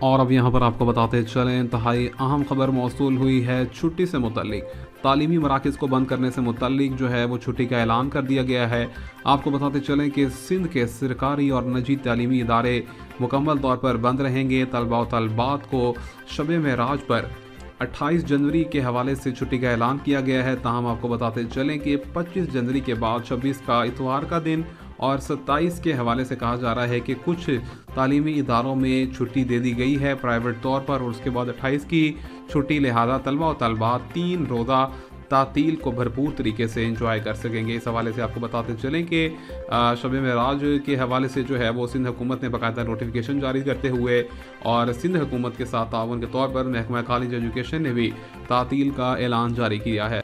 اور اب यहाँ पर आपको बताते चलें इंतहाई अहम खबर मौसूल हुई है छुट्टी से मुतल्लिक। तालीमी मराकज़ को बंद करने से मुतल्लिक जो है वो छुट्टी का ऐलान कर दिया गया है। आपको बताते चलें कि सिंध के सरकारी और निजी तालीमी इदारे मुकम्मल तौर पर बंद रहेंगे। तलबा व तलबात को शब महराज पर 28 जनवरी के हवाले से छुट्टी का ऐलान किया गया है। ताहम आपको बताते चलें कि 25 जनवरी के बाद 26 का इतवार का दिन और 27 के हवाले से कहा जा रहा है कि कुछ तालीमी इदारों में छुट्टी दे दी गई है प्राइवेट तौर पर, और उसके बाद 28 की छुट्टी, लिहाजा तलबा व तलबात 3 रोज़ा तातील को भरपूर तरीके से एंजॉय कर सकेंगे। इस हवाले से आपको बताते चलें कि शब महराज के हवाले से जो है वो सिंध हुकूमत ने बाकायदा नोटिफिकेशन जारी करते हुए और सिंध हुकूमत के साथ ताउन के तौर पर महकमा कॉलेज एजुकेशन ने भी तातील का ऐलान जारी किया है।